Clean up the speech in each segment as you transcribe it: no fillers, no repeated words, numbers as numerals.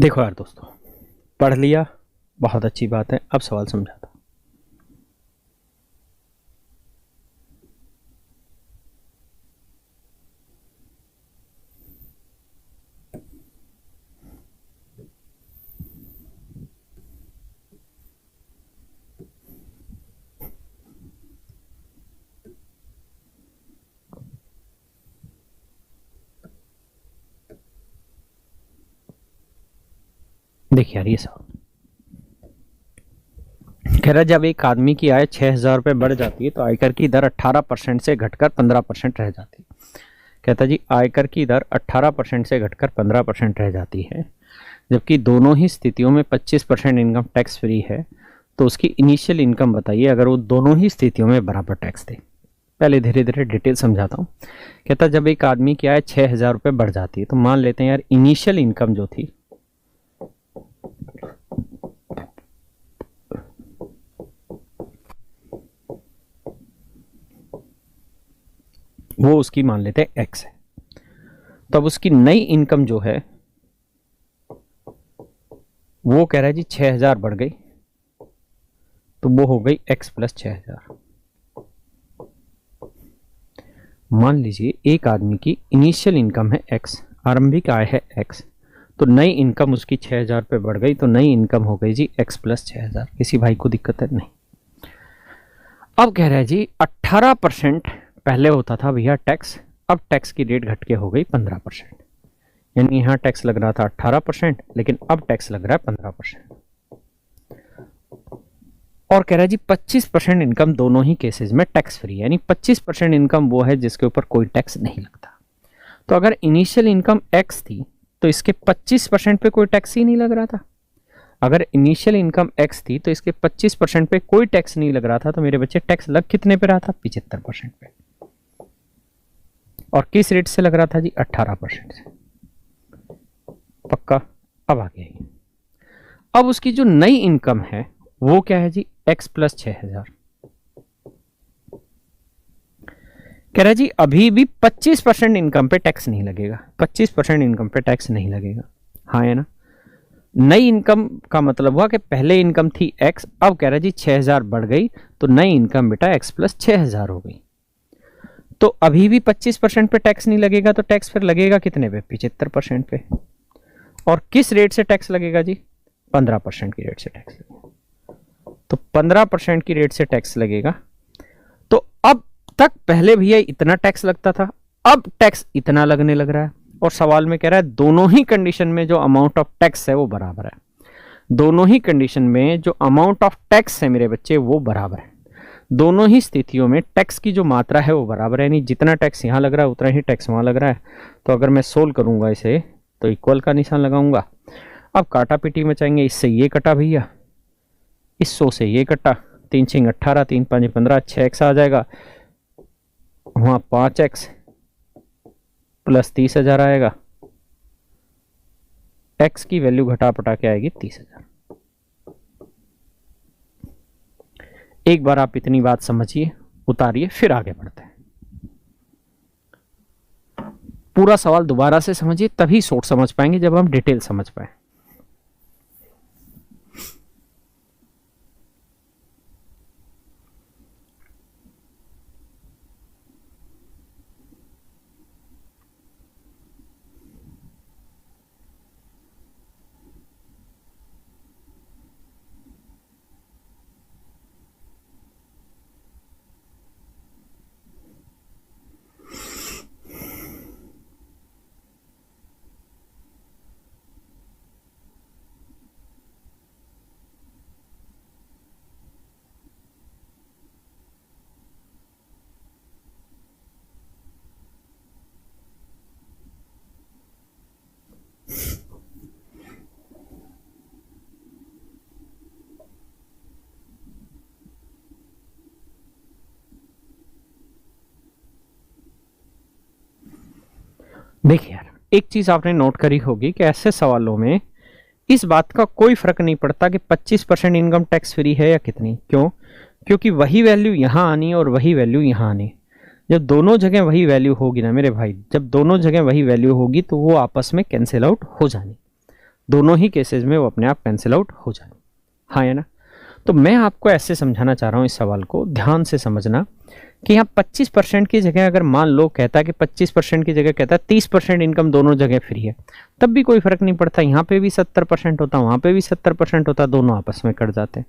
देखो यार दोस्तों, पढ़ लिया, बहुत अच्छी बात है। अब सवाल समझाता हूं। देखिए यार, ये सवाल कह रहा, जब एक आदमी की आय 6,000 रुपये बढ़ जाती है तो आयकर की दर 18% से घटकर 15% रह जाती है। कहता जी, आयकर की दर 18% से घटकर 15% रह जाती है, जबकि दोनों ही स्थितियों में 25% इनकम टैक्स फ्री है, तो उसकी इनिशियल इनकम बताइए अगर वो दोनों ही स्थितियों में बराबर टैक्स दे। पहले धीरे धीरे डिटेल समझाता हूँ। कहता जब एक आदमी की आय 6,000 रुपये बढ़ जाती है तो मान लेते हैं यार, इनिशियल इनकम जो थी वो उसकी मान लेते हैं एक्स है। तो अब उसकी नई इनकम जो है वो कह रहा है जी 6,000 बढ़ गई, तो वो हो गई एक्स प्लस 6,000। मान लीजिए एक आदमी की इनिशियल इनकम है एक्स, आरंभिक आय है एक्स, तो नई इनकम उसकी 6,000 पे बढ़ गई, तो नई इनकम हो गई जी एक्स प्लस 6,000। किसी भाई को दिक्कत है? नहीं। अब कह रहा है जी 18% पहले होता था भैया टैक्स, अब टैक्स की रेट घट के हो गई 15%। यानी यहां टैक्स लग रहा था 18%, लेकिन अब टैक्स लग रहा है 15%। और कह रहा है जी 25% इनकम दोनों ही केसेस में टैक्स फ्री, यानी 25% इनकम वो है जिसके ऊपर कोई टैक्स नहीं लगता। तो अगर इनिशियल इनकम एक्स थी तो इसके 25% पे कोई टैक्स ही नहीं लग रहा था। अगर इनिशियल इनकम एक्स थी तो इसके 25% पे कोई टैक्स नहीं लग रहा था, तो मेरे बच्चे टैक्स लग कितने पे रहा था? 75% पे। और किस रेट से लग रहा था जी? 18% से। पक्का? अब आ गया। अब उसकी जो नई इनकम है वो क्या है जी? X plus 6,000। कह रहा है जी अभी भी 25% इनकम पे टैक्स नहीं लगेगा। 25% इनकम पे टैक्स नहीं लगेगा, हाँ है ना? नई इनकम का मतलब हुआ कि पहले इनकम थी एक्स, अब कह रहा है जी 6,000 बढ़ गई, तो नई इनकम बेटा एक्स प्लस 6,000 हो गई। तो अभी भी 25% पे टैक्स नहीं लगेगा, तो टैक्स फिर लगेगा कितने पे? 75% पे। और किस रेट से टैक्स लगेगा जी? 15% की रेट से टैक्स लगेगा। तो 15% की रेट से टैक्स लगेगा। तो अब तक पहले भैया इतना टैक्स लगता था, अब टैक्स इतना लगने लग रहा है। और सवाल में कह रहा है दोनों ही कंडीशन में जो अमाउंट ऑफ टैक्स है वो बराबर है। दोनों ही कंडीशन में जो अमाउंट ऑफ टैक्स है मेरे बच्चे वो बराबर है। दोनों ही स्थितियों में टैक्स की जो मात्रा है वो बराबर है, यानी जितना टैक्स यहां लग रहा है उतना ही टैक्स वहां लग रहा है। तो अगर मैं सोल्व करूंगा इसे तो इक्वल का निशान लगाऊंगा। अब काटा पीटी मचाएंगे, इससे ये कटा भैया, इस 100 से ये कटा, 3 6 18, 3 5 15, 6x आ जाएगा, वहां 5x प्लस 30,000 आएगा। x की वैल्यू घटा पटा के आएगी 30,000। एक बार आप इतनी बात समझिए, उतारिए, फिर आगे बढ़ते हैं। पूरा सवाल दोबारा से समझिए, तभी सोच समझ पाएंगे जब हम डिटेल समझ पाए। देखिए यार, एक चीज आपने नोट करी होगी कि ऐसे सवालों में इस बात का कोई फर्क नहीं पड़ता कि 25% इनकम टैक्स फ्री है या कितनी। क्यों? क्योंकि वही वैल्यू यहां आनी और वही वैल्यू यहां आनी। जब दोनों जगह वही वैल्यू होगी ना मेरे भाई, जब दोनों जगह वही वैल्यू होगी तो वो आपस में कैंसिल आउट हो जानी। दोनों ही केसेस में वो अपने आप कैंसिल आउट हो जाए। हाँ है ना। तो मैं आपको ऐसे समझाना चाह रहा हूँ, इस सवाल को ध्यान से समझना कि यहाँ 25% की जगह अगर मान लो कहता है कि 25% की जगह कहता है 30% इनकम दोनों जगह फ्री है, तब भी कोई फर्क नहीं पड़ता। यहाँ पे भी 70% होता, वहां पे भी 70% होता, दोनों आपस में कट जाते।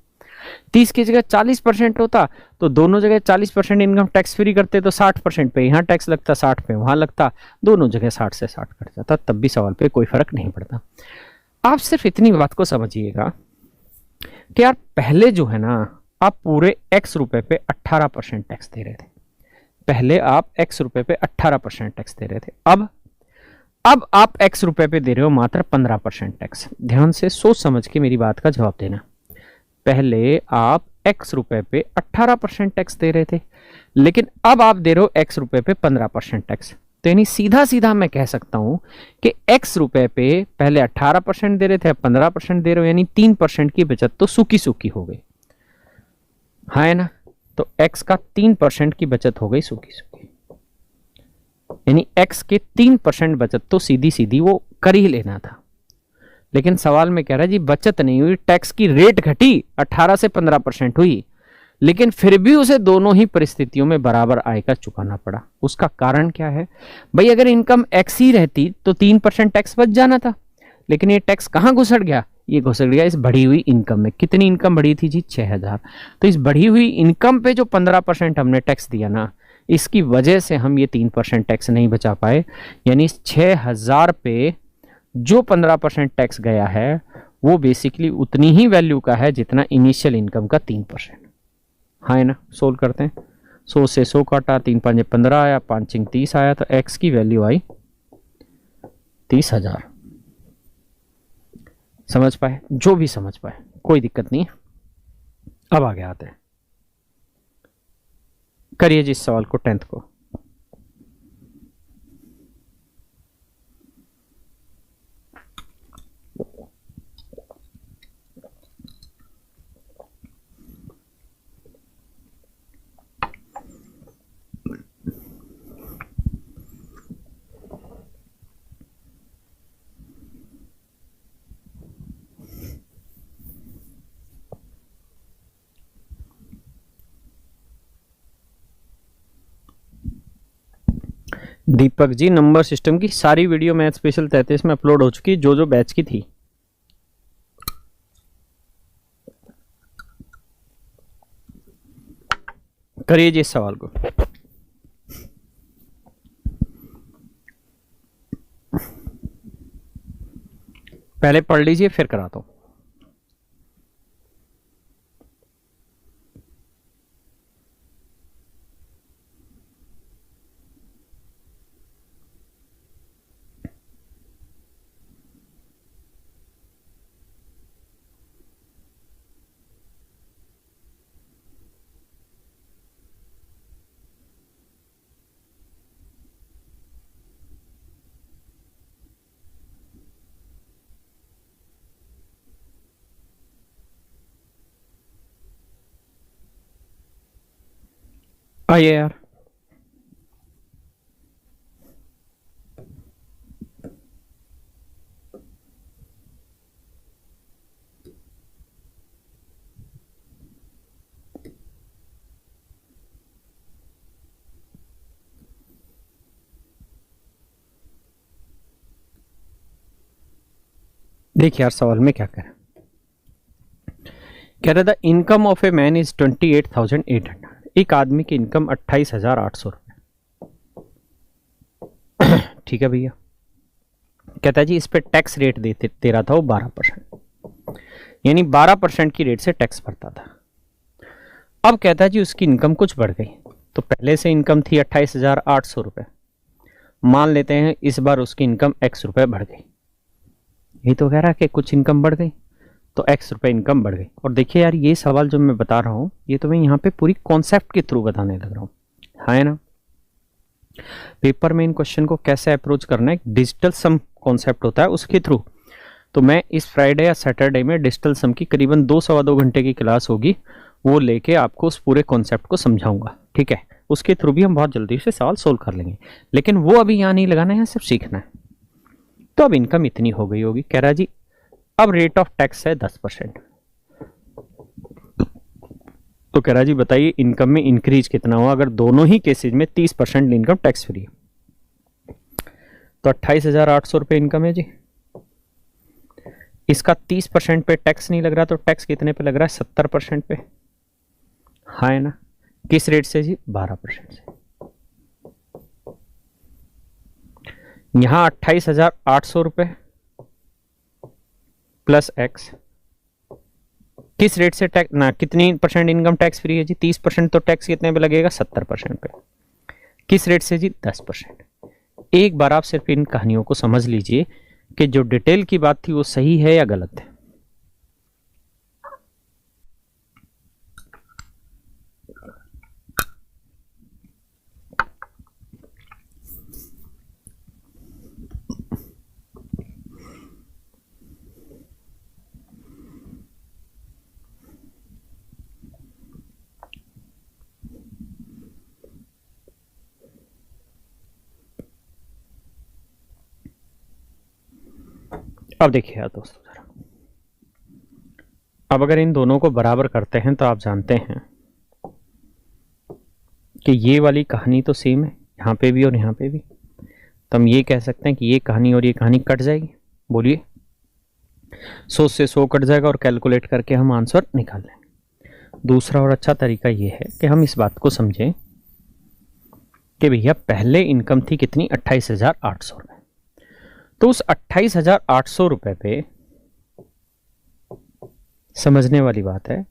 30 की जगह 40% होता तो दोनों जगह 40% इनकम टैक्स फ्री करते तो 60% पे यहाँ टैक्स लगता, 60 पे वहां लगता, दोनों जगह 60 से 60 कट जाता, तब भी सवाल पे कोई फर्क नहीं पड़ता। आप सिर्फ इतनी बात को समझिएगा कि यार पहले जो है ना, आप पूरे x रुपए पे 18% टैक्स दे रहे थे। पहले आप x रुपए पे 18% टैक्स दे रहे थे। अब आप x रुपए पे दे रहे हो मात्र 15% टैक्स। ध्यान से सोच समझ के मेरी बात का जवाब देना। पहले आप x रुपए पे 18% टैक्स दे रहे थे, लेकिन अब आप दे रहे हो x रुपए पे 15% टैक्स। तो यानी सीधा सीधा मैं कह सकता हूं कि x रुपए पे पहले 18% दे रहे थे, अब 15% दे रहे हो, यानी 3% की बचत तो सूखी सूखी हो गई। हाँ है ना। तो x का 3% की बचत हो गई सूखी सूखी, यानी x के 3% बचत तो सीधी सीधी वो कर ही लेना था। लेकिन सवाल में कह रहा है जी बचत नहीं हुई, टैक्स की रेट घटी, 18 से 15% हुई, लेकिन फिर भी उसे दोनों ही परिस्थितियों में बराबर आयकर चुकाना पड़ा। उसका कारण क्या है भाई? अगर इनकम x ही रहती तो 3% टैक्स बच जाना था, लेकिन ये टैक्स कहां घुसड़ गया? ये घुसड़ गया इस बढ़ी हुई इनकम में। कितनी इनकम बढ़ी थी जी? 6000। तो इस बढ़ी हुई इनकम पे जो 15% हमने टैक्स दिया ना, इसकी वजह से हम ये 3% टैक्स नहीं बचा पाए। यानी 6000 पे जो 15% टैक्स गया है वो बेसिकली उतनी ही वैल्यू का है जितना इनिशियल इनकम का 3%। हाँ है ना। सोल्व करते हैं। 100 से 100 काटा, 3 5 15 आया, 5 5 30 आया, तो x की वैल्यू आई 30,000। समझ पाए? जो भी समझ पाए, कोई दिक्कत नहीं है। अब आगे आते हैं, करिए जिस सवाल को 10th को। दीपक जी, नंबर सिस्टम की सारी वीडियो मैथ स्पेशल 33 में अपलोड हो चुकी, जो जो बैच की थी। करिए जी इस सवाल को। पहले पढ़ लीजिए फिर कराता हूं। आइए यार, देखिए यार सवाल में क्या करें। कह रहा था income of a man is 28,800। एक आदमी की इनकम 28,800 रुपए। ठीक है भैया। कहता है जी इस पे टैक्स रेट दे रहा था वो 12%, यानी 12% की रेट से टैक्स भरता था। अब कहता है जी उसकी इनकम कुछ बढ़ गई, तो पहले से इनकम थी 28,800 रुपए, मान लेते हैं इस बार उसकी इनकम x रुपए बढ़ गई। यही तो कह रहा है कि कुछ इनकम बढ़ गई, तो x रुपए इनकम बढ़ गई। और देखिए यार ये सवाल जो मैं बता रहा हूं ये तो मैं यहाँ पे पूरी कॉन्सेप्ट के थ्रू बताने लग रहा हूँ। हाँ है ना। पेपर में इन क्वेश्चन को कैसे अप्रोच करना है, डिजिटल सम कॉन्सेप्ट होता है उसके थ्रू। तो मैं इस फ्राइडे या सैटरडे में डिजिटल सम की करीबन 2 सवा 2 घंटे की क्लास होगी, वो लेके आपको उस पूरे कॉन्सेप्ट को समझाऊंगा। ठीक है। उसके थ्रू भी हम बहुत जल्दी से सवाल सोल्व कर लेंगे, लेकिन वो अभी यहाँ नहीं लगाना है, सिर्फ सीखना है। तो अब इनकम इतनी हो गई होगी। कह रहा जी अब रेट ऑफ टैक्स है 10%। तो कह रहा जी बताइए इनकम में इंक्रीज कितना हुआ अगर दोनों ही केसेज में 30% इनकम टैक्स फ्री है। तो 28,800 रुपये इनकम है जी, इसका 30% पे टैक्स नहीं लग रहा, तो टैक्स कितने पे लग रहा है? 70% पे। हाँ है ना? किस रेट से जी? 12% से। यहां 28,800 रुपये प्लस एक्स, किस रेट से टैक्स ना, कितनी परसेंट इनकम टैक्स फ्री है जी? 30%। तो टैक्स कितने पे लगेगा? 70% पे। किस रेट से जी? 10%। एक बार आप सिर्फ इन कहानियों को समझ लीजिए कि जो डिटेल की बात थी वो सही है या गलत है। अब देखिए यार दोस्तों जरा, अब अगर इन दोनों को बराबर करते हैं तो आप जानते हैं कि ये वाली कहानी तो सेम है यहाँ पे भी और यहाँ पे भी, तो हम ये कह सकते हैं कि ये कहानी और ये कहानी कट जाएगी। बोलिए, 100 से 100 कट जाएगा और कैलकुलेट करके हम आंसर निकाल लेंगे। दूसरा और अच्छा तरीका ये है कि हम इस बात को समझें कि भैया पहले इनकम थी कितनी? 28,800 रुपये। तो उस 28,800 रुपये पे समझने वाली बात है,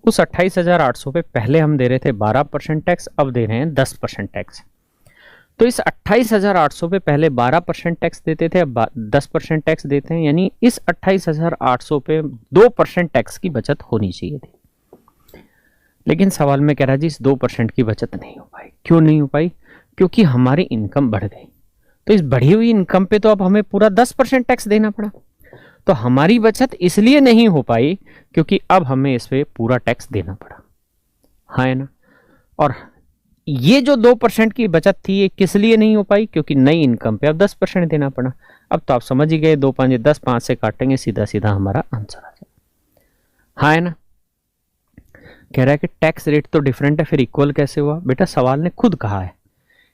उस 28,800 पे पहले हम दे रहे थे 12% टैक्स, अब दे रहे हैं 10% टैक्स। तो इस 28,800 पे पहले 12% टैक्स देते थे, अब 10% टैक्स देते हैं, यानी इस 28,800 पे 2% टैक्स की बचत होनी चाहिए थी। लेकिन सवाल में कह रहा जी इस 2% की बचत नहीं हो पाई। क्यों नहीं हो पाई? क्योंकि हमारी इनकम बढ़ गई। तो इस बढ़ी हुई इनकम पे तो अब हमें पूरा 10% टैक्स देना पड़ा। तो हमारी बचत इसलिए नहीं हो पाई क्योंकि अब हमें इस पे पूरा टैक्स देना पड़ा। हाँ है ना? और ये जो 2% की बचत थी ये किस लिए नहीं हो पाई? क्योंकि नई इनकम पे अब 10% देना पड़ा। अब तो आप समझ ही गए, 2 5 10, 5 से काटेंगे सीधा सीधा हमारा आंसर आ जाएगा। हाँ है ना? कह रहा है कि टैक्स रेट तो डिफरेंट है, फिर इक्वल कैसे हुआ? बेटा सवाल ने खुद कहा है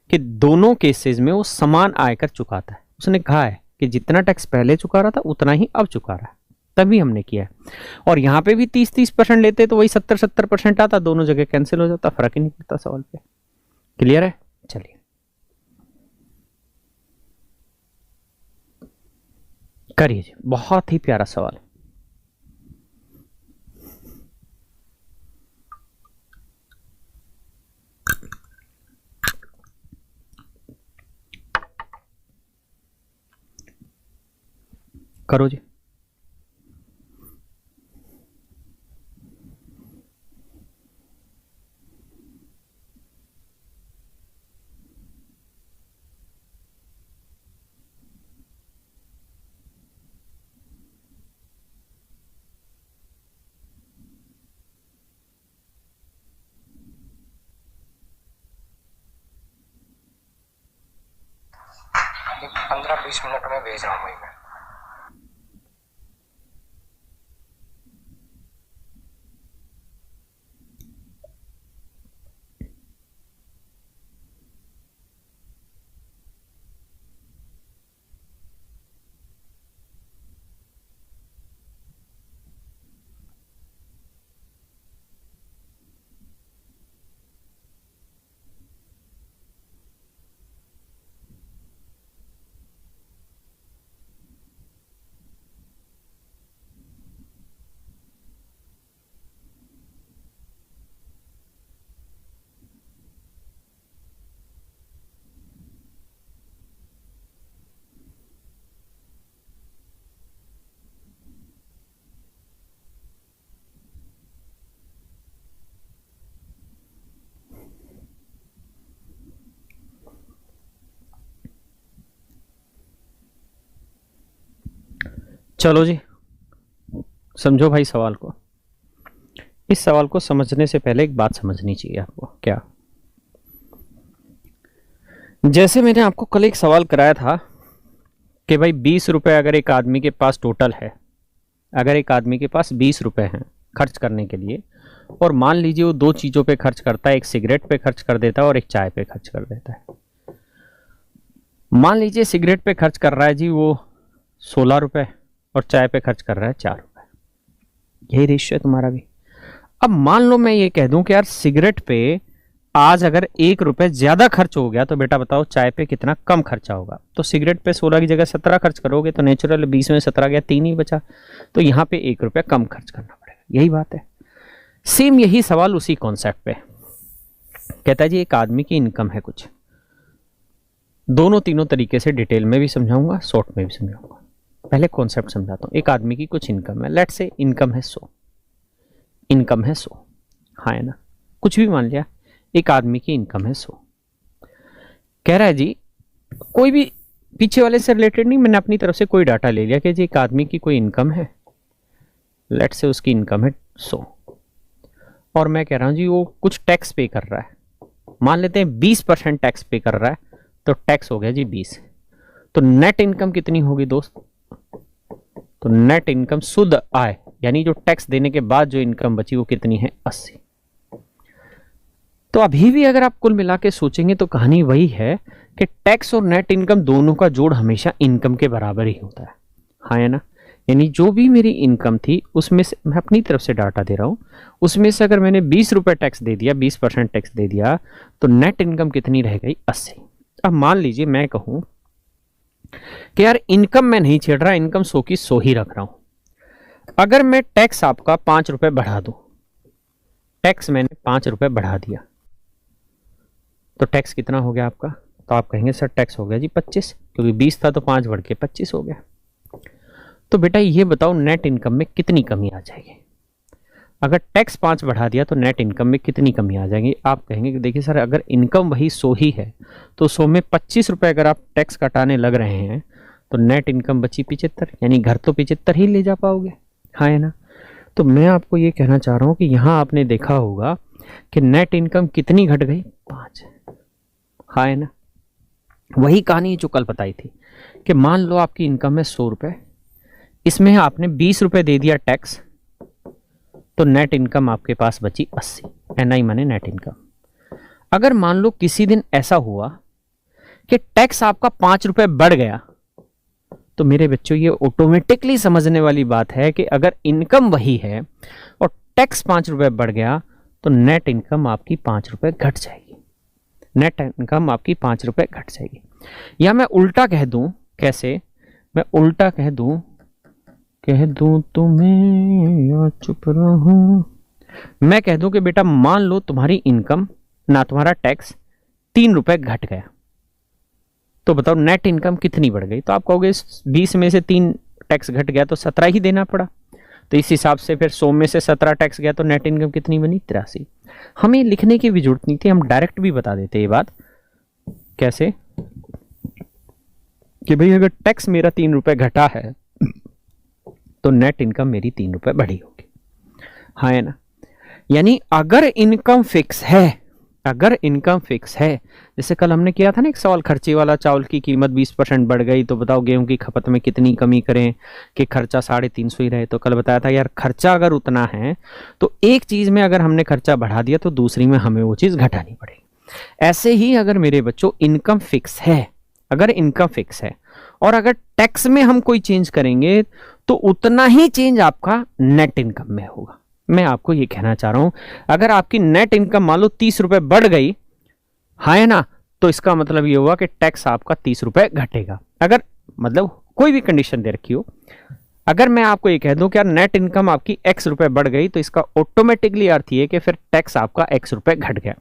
कि दोनों केसेस में वो समान आयकर चुकाता है। उसने कहा है कि जितना टैक्स पहले चुका रहा था उतना ही अब चुका रहा है, तभी हमने किया है। और यहां पे भी 30% लेते तो वही 70% आता, दोनों जगह कैंसिल हो जाता, फर्क ही नहीं पड़ता सवाल पे। क्लियर है? चलिए करिए जी, बहुत ही प्यारा सवाल। करो जी। अभी 15-20 मिनट में भेज रहा हूँ भाई मैं। चलो जी समझो भाई सवाल को। इस सवाल को समझने से पहले एक बात समझनी चाहिए आपको। क्या? जैसे मैंने आपको कल एक सवाल कराया था कि भाई 20 रुपए अगर एक आदमी के पास टोटल है अगर एक आदमी के पास 20 रुपए हैं खर्च करने के लिए, और मान लीजिए वो दो चीज़ों पे खर्च करता है, एक सिगरेट पे खर्च कर देता है और एक चाय पे खर्च कर देता है। मान लीजिए सिगरेट पे खर्च कर रहा है जी वो 16 रुपए और चाय पे खर्च कर रहा है 4 रुपए। यही रेशियो है तुम्हारा भी। अब मान लो मैं ये कह दूं कि यार सिगरेट पे आज अगर 1 रुपए ज्यादा खर्च हो गया तो बेटा बताओ चाय पे कितना कम खर्चा होगा। तो सिगरेट पे 16 की जगह 17 खर्च करोगे तो नेचुरल 20 में 17 गया, 3 ही बचा, तो यहाँ पे 1 रुपया कम खर्च करना पड़ेगा। यही बात है। सेम यही सवाल उसी कॉन्सेप्ट पे कहता है जी एक आदमी की इनकम है कुछ, दोनों तीनों तरीके से डिटेल में भी समझाऊंगा, शॉर्ट में भी समझाऊंगा। पहले कॉन्सेप्ट समझाता हूं। एक आदमी की कुछ इनकम है, लेट्स से इनकम है 100, इनकम है 100, हाँ है ना, कुछ भी मान लिया। एक आदमी की इनकम है 100, कह रहा है जी कोई भी पीछे वाले से रिलेटेड नहीं, मैंने अपनी तरफ से कोई डाटा ले लिया कि जी एक आदमी की कोई इनकम है, लेट्स से उसकी इनकम है 100, और मैं कह रहा हूं जी वो कुछ टैक्स पे कर रहा है, मान लेते हैं 20% टैक्स पे कर रहा है, तो टैक्स हो गया जी 20। तो नेट इनकम कितनी होगी दोस्त? तो नेट इनकम शुद्ध आय यानी जो टैक्स देने के बाद जो इनकम बची वो कितनी है? 80। तो अभी भी अगर आप कुल मिला के सोचेंगे तो कहानी वही है कि टैक्स और नेट इनकम दोनों का जोड़ हमेशा इनकम के बराबर ही होता है, हाँ है ना। यानी जो भी मेरी इनकम थी उसमें से मैं अपनी तरफ से डाटा दे रहा हूं, उसमें से अगर मैंने 20 रुपए टैक्स दे दिया, 20% टैक्स दे दिया, तो नेट इनकम कितनी रह गई? 80। अब मान लीजिए मैं कहूं कि यार इनकम मैं नहीं छेड़ रहा, इनकम 100 की 100 ही रख रहा हूं। अगर मैं टैक्स आपका 5 रुपए बढ़ा दूं, टैक्स मैंने 5 रुपए बढ़ा दिया, तो टैक्स कितना हो गया आपका? तो आप कहेंगे सर टैक्स हो गया जी 25, क्योंकि 20 था तो 5 बढ़ के 25 हो गया। तो बेटा ये बताओ नेट इनकम में कितनी कमी आ जाएगी? अगर टैक्स 5 बढ़ा दिया तो नेट इनकम में कितनी कमी आ जाएगी? आप कहेंगे कि देखिए सर अगर इनकम वही 100 ही है तो 100 में 25 रुपए अगर आप टैक्स कटाने लग रहे हैं तो नेट इनकम बची 75, यानी घर तो 75 ही ले जा पाओगे, हाँ है ना। तो मैं आपको ये कहना चाह रहा हूँ कि यहाँ आपने देखा होगा कि नेट इनकम कितनी घट गई? 5, हाँ है ना। वही कहानी जो कल बताई थी कि मान लो आपकी इनकम है 100 रुपए, इसमें आपने 20 रुपए दे दिया टैक्स, तो नेट इनकम आपके पास बची 80, एनआई माने नेट इनकम। अगर मान लो किसी दिन ऐसा हुआ कि टैक्स आपका 5 रुपए बढ़ गया, तो मेरे बच्चों ये ऑटोमेटिकली समझने वाली बात है कि अगर इनकम वही है और टैक्स 5 रुपए बढ़ गया तो नेट इनकम आपकी 5 रुपए घट जाएगी, नेट इनकम आपकी 5 रुपए घट जाएगी। या मैं उल्टा कह दूं, कैसे? मैं उल्टा कह दूं तुम्हें या चुप रहूं। मैं कह दूं कि बेटा मान लो तुम्हारी इनकम ना तुम्हारा टैक्स 3 रुपए घट गया, तो बताओ नेट इनकम कितनी बढ़ गई? तो आप कहोगे 20 में से 3 टैक्स घट गया तो 17 ही देना पड़ा। तो इस हिसाब से फिर 100 में से 17 टैक्स गया तो नेट इनकम कितनी बनी? 83। हमें लिखने की भी जरूरत नहीं थी, हम डायरेक्ट भी बता देते ये बात। कैसे? कि भाई अगर टैक्स मेरा 3 रुपए घटा है तो नेट इनकम मेरी 3 रुपए बढ़ी होगी, हाँ है ना। यानी अगर इनकम फिक्स है, अगर इनकम फिक्स है, जैसे कल हमने किया था ना एक सवाल, खर्चे वाला, चावल की कीमत 20% बढ़ गई तो बताओ गेहूं की खपत में कितनी कमी करें कि खर्चा 350 ही रहे। तो कल बताया था यार खर्चा अगर उतना है तो एक चीज में अगर हमने खर्चा बढ़ा दिया तो दूसरी में हमें वो चीज घटानी पड़ेगी। ऐसे ही अगर मेरे बच्चों इनकम फिक्स है, अगर इनकम फिक्स है और अगर टैक्स में हम कोई चेंज करेंगे तो उतना ही चेंज आपका नेट इनकम में होगा। मैं आपको ये कहना चाह रहा हूं अगर आपकी नेट इनकम मान लो 30 रुपए बढ़ गई, हाँ है ना, तो इसका मतलब ये हुआ कि टैक्स आपका 30 रुपए घटेगा। अगर मतलब कोई भी कंडीशन दे रखी हो, अगर मैं आपको ये कह दूं कि यार नेट इनकम आपकी x रुपए बढ़ गई तो इसका ऑटोमेटिकली अर्थ ये कि फिर टैक्स आपका x रुपए घट गया।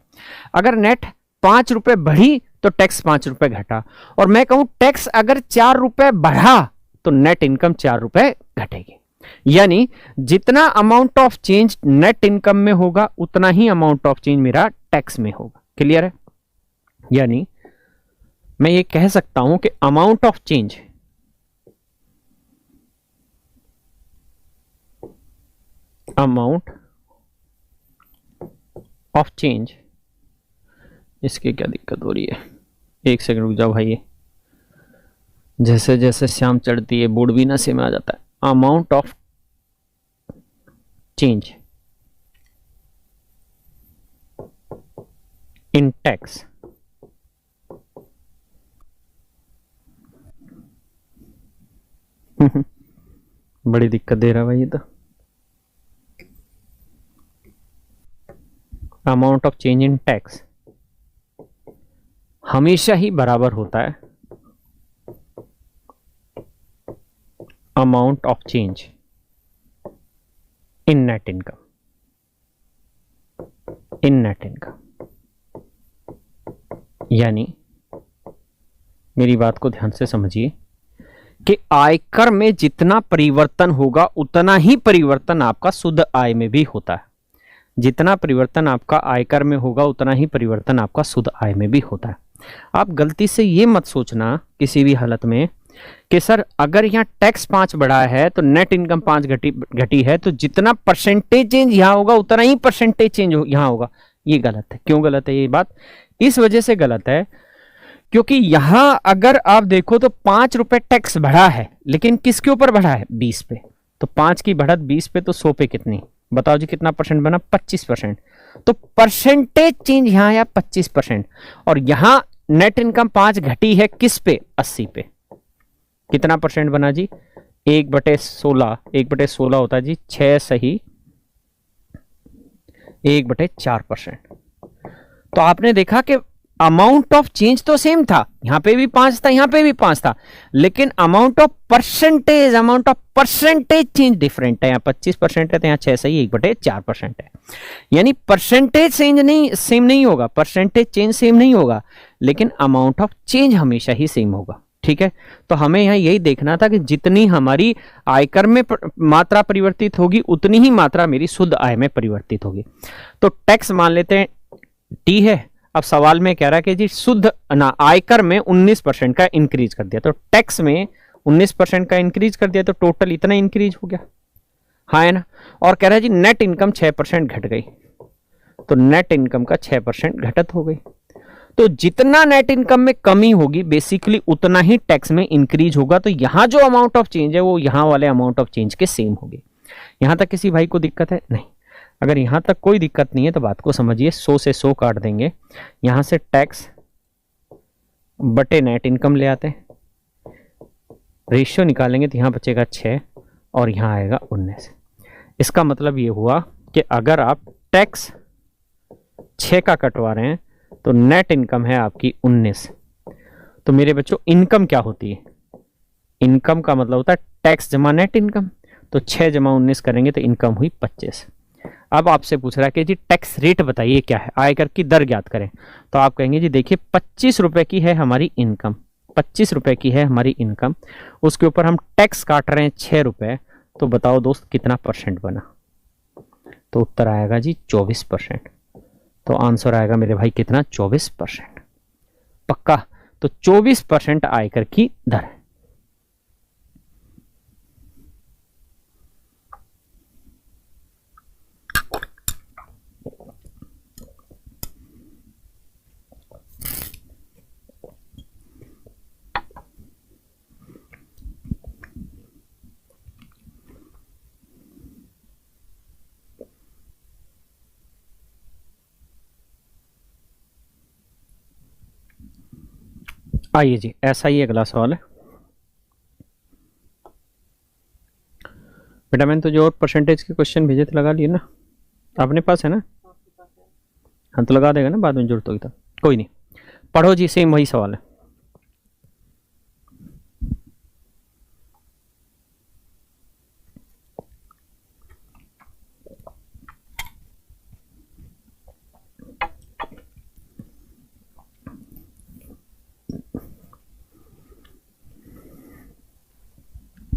अगर नेट 5 रुपए बढ़ी तो टैक्स 5 रुपए घटा, और मैं कहूं टैक्स अगर 4 रुपए बढ़ा तो नेट इनकम 4 रुपए घटेगी। यानी जितना amount of change net income में होगा उतना ही अमाउंट ऑफ चेंज मेरा टैक्स में होगा। क्लियर है? यानी मैं ये कह सकता हूं कि अमाउंट ऑफ चेंज इसके क्या दिक्कत हो रही है? एक सेकंड रुक जाओ भाई, जैसे जैसे शाम चढ़ती है बोर्ड भी ना से में आ जाता है। Amount of change in tax बड़ी दिक्कत दे रहा भाई ये तो। Amount of change in tax हमेशा ही बराबर होता है amount of change in net income. In net income यानी मेरी बात को ध्यान से समझिए कि आयकर में जितना परिवर्तन होगा उतना ही परिवर्तन आपका शुद्ध आय में भी होता है। जितना परिवर्तन आपका आयकर में होगा उतना ही परिवर्तन आपका शुद्ध आय में भी होता है। आप गलती से ये मत सोचना किसी भी हालत में कि सर अगर यहाँ टैक्स 5 बढ़ा है तो नेट इनकम 5 घटी है तो जितना परसेंटेज चेंज यहाँ होगा उतना ही परसेंटेज चेंज यहाँ होगा। ये गलत है। क्यों गलत है ये बात? इस वजह से गलत है क्योंकि यहां अगर आप देखो तो 5 रुपए टैक्स बढ़ा है, लेकिन किसके ऊपर बढ़ा है? 20 पे। तो 5 की बढ़त 20 पे तो 100 पे कितनी? बताओ जी कितना परसेंट बना? 25%। तो परसेंटेज चेंज यहां आया 25%। और यहां नेट इनकम 5 घटी है किस पे? 80 पे। कितना परसेंट बना जी? 1/16। 1/16 होता है जी 6 सही 1/4%। तो आपने देखा कि अमाउंट ऑफ चेंज तो सेम था, यहां पे भी 5 था, यहां पे भी 5 था, लेकिन amount of percentage change different है। यहां 25% है तो यहां 6 सही 1/4% है। यानी परसेंटेज चेंज नहीं सेम नहीं होगा, परसेंटेज चेंज सेम नहीं होगा, लेकिन अमाउंट ऑफ चेंज हमेशा ही सेम होगा। ठीक है, तो हमें यहां यही देखना था कि जितनी हमारी आयकर में मात्रा परिवर्तित होगी उतनी ही मात्रा मेरी शुद्ध आय में परिवर्तित होगी। तो टैक्स मान लेते हैं टी है। अब सवाल में कह रहा है कि जी शुद्ध ना आयकर में 19% का इंक्रीज कर दिया, तो टैक्स में 19% का इंक्रीज कर दिया तो टोटल इतना इंक्रीज हो गया, हाँ है ना। और कह रहा है जी नेट इनकम 6% घट गई, तो नेट इनकम का 6% घटत हो गई। तो जितना नेट इनकम में कमी होगी बेसिकली उतना ही टैक्स में इंक्रीज होगा। तो यहां जो अमाउंट ऑफ चेंज है वो यहां वाले अमाउंट ऑफ चेंज के सेम होगी। यहां तक किसी भाई को दिक्कत है? नहीं। अगर यहां तक कोई दिक्कत नहीं है तो बात को समझिए। 100 से 100 काट देंगे, यहां से टैक्स बटे नेट इनकम ले आते हैं, रेशियो निकालेंगे तो यहां बचेगा 6 और यहां आएगा 19। इसका मतलब ये हुआ कि अगर आप टैक्स 6 का कटवा रहे हैं तो नेट इनकम है आपकी 19। तो मेरे बच्चों इनकम क्या होती है? इनकम का मतलब होता है टैक्स जमा नेट इनकम। तो 6 जमा 19 करेंगे तो इनकम हुई 25। अब आपसे पूछ रहा है कि जी टैक्स रेट बताइए क्या है, आयकर की दर ज्ञात करें। तो आप कहेंगे जी देखिए 25 रुपए की है हमारी इनकम, 25 रुपए की है हमारी इनकम, उसके ऊपर हम टैक्स काट रहे हैं 6 रुपए। तो बताओ दोस्त कितना परसेंट बना? तो उत्तर आएगा जी 24%। तो आंसर आएगा मेरे भाई कितना? 24%। पक्का? तो 24% आयकर की दर है। आइए जी ऐसा ही अगला सवाल है। बेटा मैंने तो जो और परसेंटेज के क्वेश्चन भेजे थे लगा लिए ना, अपने पास है ना? हाँ तो लगा देगा ना, बाद में जरूरत होगी तो। कोई नहीं, पढ़ो जी, सेम वही सवाल है।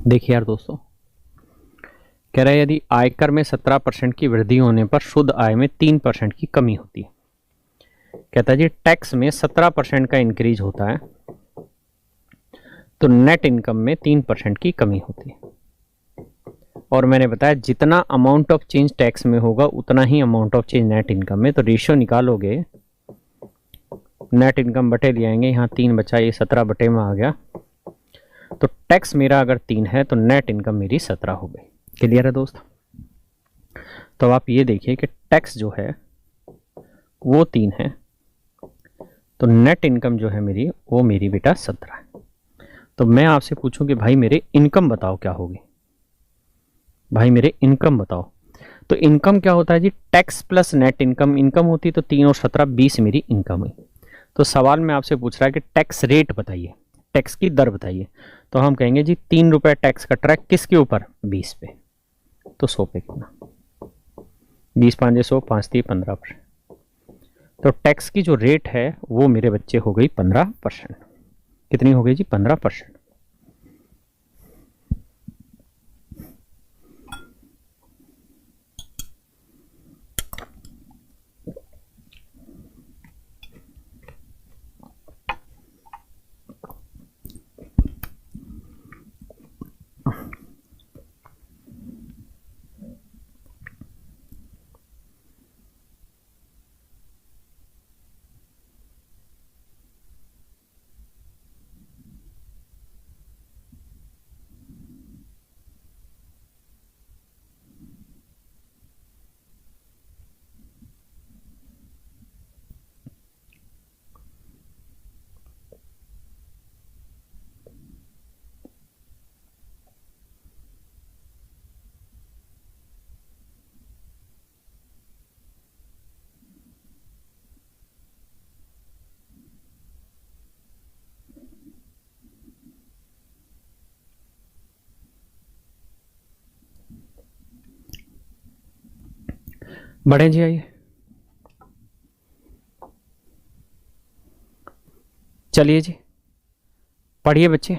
देखिए यार दोस्तों, कह रहा है यदि आयकर में 17% की वृद्धि होने पर शुद्ध आय में 3% की कमी होती है। कहता है जी टैक्स में 17% का इंक्रीज होता है तो नेट इनकम में 3% की कमी होती है। और मैंने बताया जितना अमाउंट ऑफ चेंज टैक्स में होगा उतना ही amount of change net income में। तो रेशियो निकालोगे, नेट इनकम बटे ले आएंगे, यहाँ 3 बचा, ये 17 बटे में आ गया। तो टैक्स मेरा अगर 3 है तो नेट इनकम मेरी 17 हो गई। क्लियर है दोस्त? तो आप ये देखिए कि टैक्स जो है वो 3 है, तो नेट इनकम जो है मेरी वो मेरी बेटा 17 है। तो मैं आपसे पूछूं कि भाई मेरे इनकम बताओ क्या होगी, भाई मेरे इनकम बताओ। तो इनकम क्या होता है जी, tax plus net income. Income होती तो 3 और 17 20 मेरी इनकम हुई। तो सवाल में आपसे पूछ रहा है कि टैक्स रेट बताइए, टैक्स की दर बताइए। तो हम कहेंगे जी 3 रुपये टैक्स कट रहा है किसके ऊपर, 20 पे। तो 100 पे कितना, 20 5 100, 5 3 15%। तो टैक्स की जो रेट है वो मेरे बच्चे हो गई 15%। कितनी हो गई जी, 15%। बढ़े जी, आइए चलिए जी, पढ़िए बच्चे।